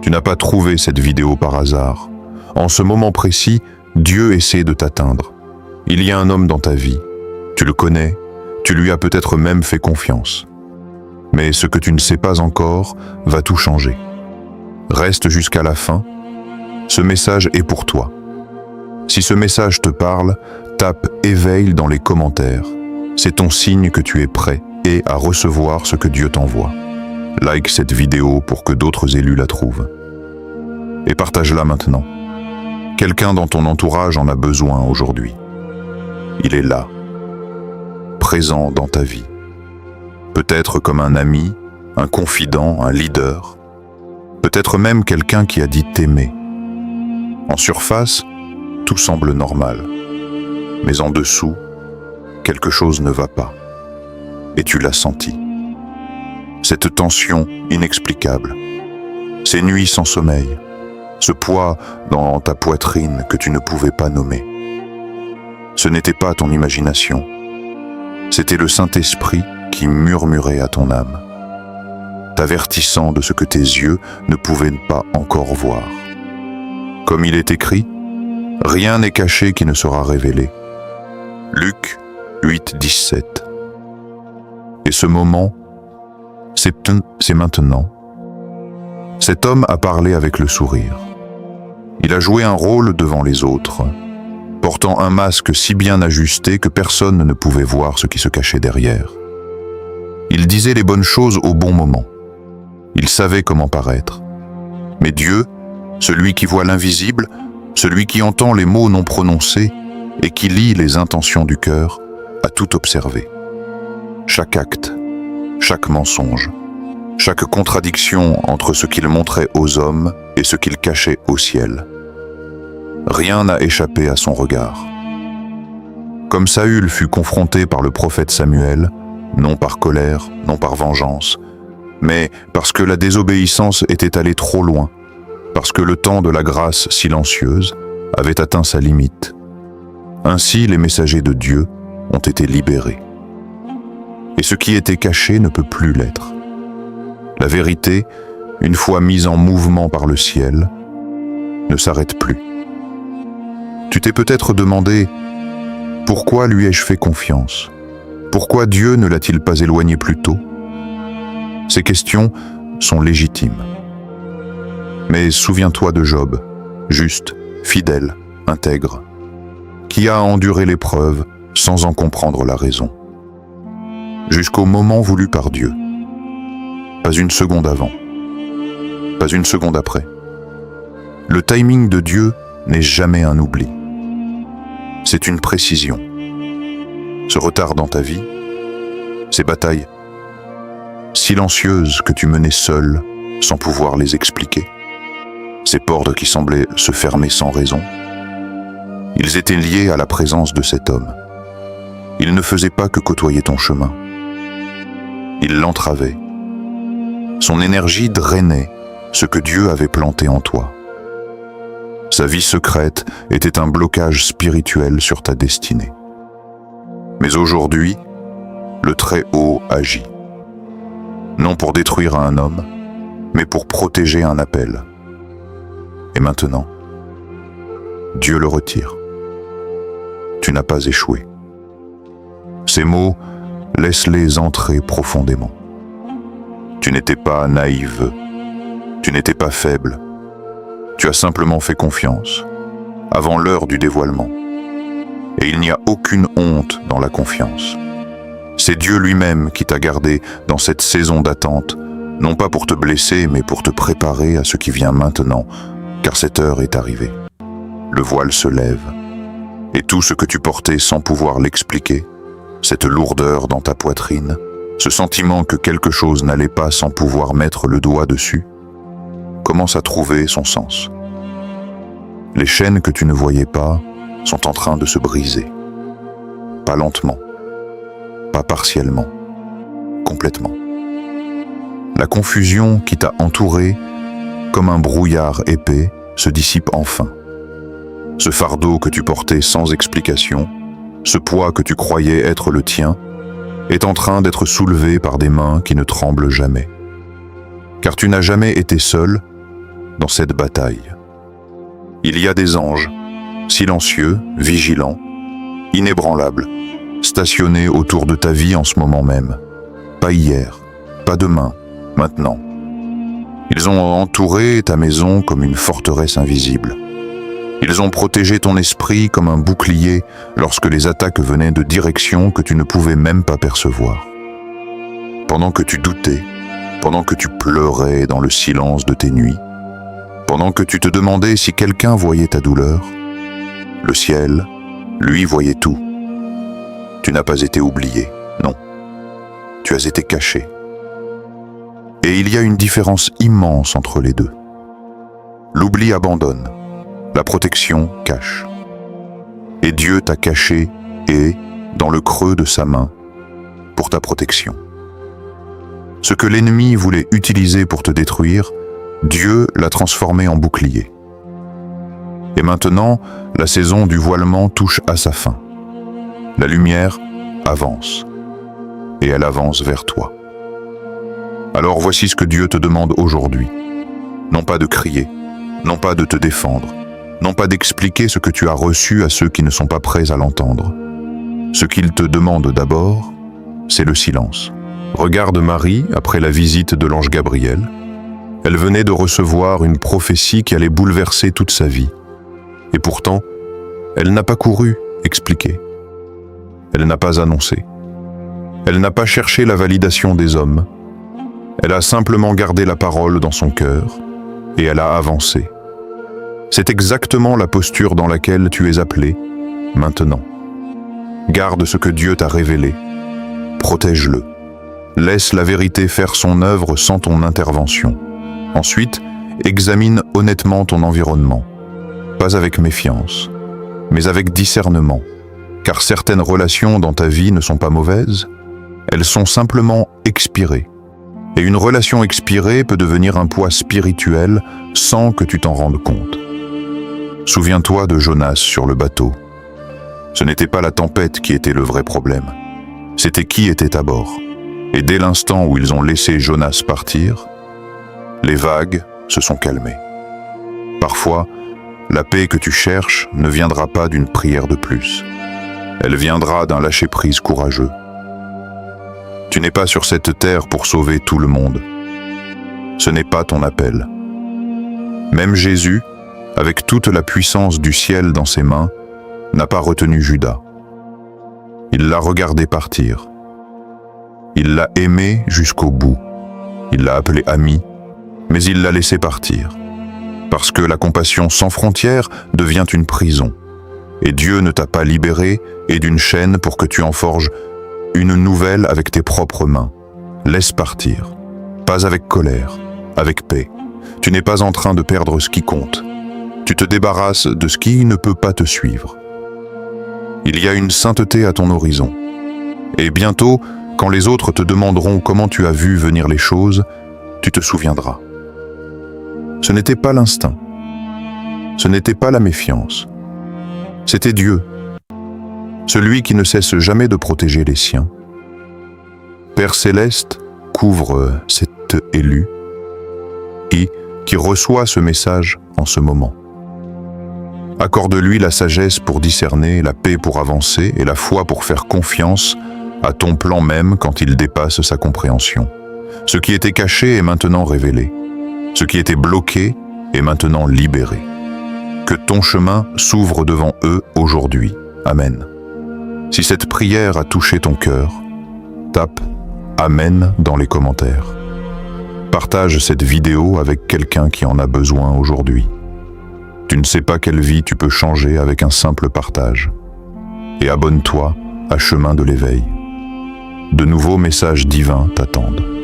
Tu n'as pas trouvé cette vidéo par hasard. En ce moment précis, Dieu essaie de t'atteindre. Il y a un homme dans ta vie. Tu le connais, tu lui as peut-être même fait confiance. Mais ce que tu ne sais pas encore va tout changer. Reste jusqu'à la fin. Ce message est pour toi. Si ce message te parle, tape « Éveil » dans les commentaires. C'est ton signe que tu es prêt et à recevoir ce que Dieu t'envoie. Like cette vidéo pour que d'autres élus la trouvent. Et partage-la maintenant. Quelqu'un dans ton entourage en a besoin aujourd'hui. Il est là, présent dans ta vie. Peut-être comme un ami, un confident, un leader. Peut-être même quelqu'un qui a dit t'aimer. En surface, tout semble normal. Mais en dessous, quelque chose ne va pas. Et tu l'as senti. Cette tension inexplicable. Ces nuits sans sommeil. Ce poids dans ta poitrine que tu ne pouvais pas nommer. Ce n'était pas ton imagination. C'était le Saint-Esprit qui murmurait à ton âme, t'avertissant de ce que tes yeux ne pouvaient pas encore voir. Comme il est écrit, rien n'est caché qui ne sera révélé. Luc 8, 17. Et ce moment, c'est maintenant. Cet homme a parlé avec le sourire. Il a joué un rôle devant les autres, portant un masque si bien ajusté que personne ne pouvait voir ce qui se cachait derrière. Il disait les bonnes choses au bon moment. Il savait comment paraître. Mais Dieu, celui qui voit l'invisible, celui qui entend les mots non prononcés et qui lit les intentions du cœur, a tout observé. Chaque acte, chaque mensonge, chaque contradiction entre ce qu'il montrait aux hommes et ce qu'il cachait au ciel. Rien n'a échappé à son regard. Comme Saül fut confronté par le prophète Samuel, non par colère, non par vengeance, mais parce que la désobéissance était allée trop loin, parce que le temps de la grâce silencieuse avait atteint sa limite. Ainsi, les messagers de Dieu ont été libérés. Et ce qui était caché ne peut plus l'être. La vérité, une fois mise en mouvement par le ciel, ne s'arrête plus. Tu t'es peut-être demandé « Pourquoi lui ai-je fait confiance ? Pourquoi Dieu ne l'a-t-il pas éloigné plus tôt ?» Ces questions sont légitimes. Mais souviens-toi de Job, juste, fidèle, intègre, qui a enduré l'épreuve sans en comprendre la raison. Jusqu'au moment voulu par Dieu. Pas une seconde avant, pas une seconde après. Le timing de Dieu n'est jamais un oubli. C'est une précision. Ce retard dans ta vie, ces batailles silencieuses que tu menais seul sans pouvoir les expliquer, ces portes qui semblaient se fermer sans raison, ils étaient liés à la présence de cet homme. Il ne faisait pas que côtoyer ton chemin. Il l'entravait. Son énergie drainait ce que Dieu avait planté en toi. Sa vie secrète était un blocage spirituel sur ta destinée. Mais aujourd'hui, le Très-Haut agit. Non pour détruire un homme, mais pour protéger un appel. Et maintenant, Dieu le retire. Tu n'as pas échoué. Ces mots, laisse-les entrer profondément. Tu n'étais pas naïve, tu n'étais pas faible. Tu as simplement fait confiance, avant l'heure du dévoilement. Et il n'y a aucune honte dans la confiance. C'est Dieu lui-même qui t'a gardé dans cette saison d'attente, non pas pour te blesser, mais pour te préparer à ce qui vient maintenant, car cette heure est arrivée. Le voile se lève, et tout ce que tu portais sans pouvoir l'expliquer, cette lourdeur dans ta poitrine, ce sentiment que quelque chose n'allait pas sans pouvoir mettre le doigt dessus, commence à trouver son sens. Les chaînes que tu ne voyais pas sont en train de se briser. Pas lentement, pas partiellement, complètement. La confusion qui t'a entouré, comme un brouillard épais, se dissipe enfin. Ce fardeau que tu portais sans explication, ce poids que tu croyais être le tien, est en train d'être soulevé par des mains qui ne tremblent jamais. Car tu n'as jamais été seul, dans cette bataille. Il y a des anges, silencieux, vigilants, inébranlables, stationnés autour de ta vie en ce moment même. Pas hier, pas demain, maintenant. Ils ont entouré ta maison comme une forteresse invisible. Ils ont protégé ton esprit comme un bouclier lorsque les attaques venaient de directions que tu ne pouvais même pas percevoir. Pendant que tu doutais, pendant que tu pleurais dans le silence de tes nuits, pendant que tu te demandais si quelqu'un voyait ta douleur, le ciel, lui, voyait tout. Tu n'as pas été oublié, non. Tu as été caché. Et il y a une différence immense entre les deux. L'oubli abandonne, la protection cache. Et Dieu t'a caché et, dans le creux de sa main, pour ta protection. Ce que l'ennemi voulait utiliser pour te détruire, Dieu l'a transformé en bouclier. Et maintenant, la saison du voilement touche à sa fin. La lumière avance, et elle avance vers toi. Alors voici ce que Dieu te demande aujourd'hui. Non pas de crier, non pas de te défendre, non pas d'expliquer ce que tu as reçu à ceux qui ne sont pas prêts à l'entendre. Ce qu'il te demande d'abord, c'est le silence. Regarde Marie après la visite de l'ange Gabriel. Elle venait de recevoir une prophétie qui allait bouleverser toute sa vie. Et pourtant, elle n'a pas couru expliquer. Elle n'a pas annoncé. Elle n'a pas cherché la validation des hommes. Elle a simplement gardé la parole dans son cœur et elle a avancé. C'est exactement la posture dans laquelle tu es appelé maintenant. Garde ce que Dieu t'a révélé. Protège-le. Laisse la vérité faire son œuvre sans ton intervention. Ensuite, examine honnêtement ton environnement. Pas avec méfiance, mais avec discernement. Car certaines relations dans ta vie ne sont pas mauvaises, elles sont simplement expirées. Et une relation expirée peut devenir un poids spirituel sans que tu t'en rendes compte. Souviens-toi de Jonas sur le bateau. Ce n'était pas la tempête qui était le vrai problème. C'était qui était à bord. Et dès l'instant où ils ont laissé Jonas partir, les vagues se sont calmées. Parfois, la paix que tu cherches ne viendra pas d'une prière de plus. Elle viendra d'un lâcher-prise courageux. Tu n'es pas sur cette terre pour sauver tout le monde. Ce n'est pas ton appel. Même Jésus, avec toute la puissance du ciel dans ses mains, n'a pas retenu Judas. Il l'a regardé partir. Il l'a aimé jusqu'au bout. Il l'a appelé ami, mais il l'a laissé partir. Parce que la compassion sans frontières devient une prison. Et Dieu ne t'a pas libéré et d'une chaîne pour que tu en forges une nouvelle avec tes propres mains. Laisse partir. Pas avec colère, avec paix. Tu n'es pas en train de perdre ce qui compte. Tu te débarrasses de ce qui ne peut pas te suivre. Il y a une sainteté à ton horizon. Et bientôt, quand les autres te demanderont comment tu as vu venir les choses, tu te souviendras. Ce n'était pas l'instinct. Ce n'était pas la méfiance. C'était Dieu, celui qui ne cesse jamais de protéger les siens. Père céleste couvre cet élu et qui reçoit ce message en ce moment. Accorde-lui la sagesse pour discerner, la paix pour avancer et la foi pour faire confiance à ton plan même quand il dépasse sa compréhension. Ce qui était caché est maintenant révélé. Ce qui était bloqué est maintenant libéré. Que ton chemin s'ouvre devant eux aujourd'hui. Amen. Si cette prière a touché ton cœur, tape « Amen » dans les commentaires. Partage cette vidéo avec quelqu'un qui en a besoin aujourd'hui. Tu ne sais pas quelle vie tu peux changer avec un simple partage. Et abonne-toi à Chemin de l'éveil. De nouveaux messages divins t'attendent.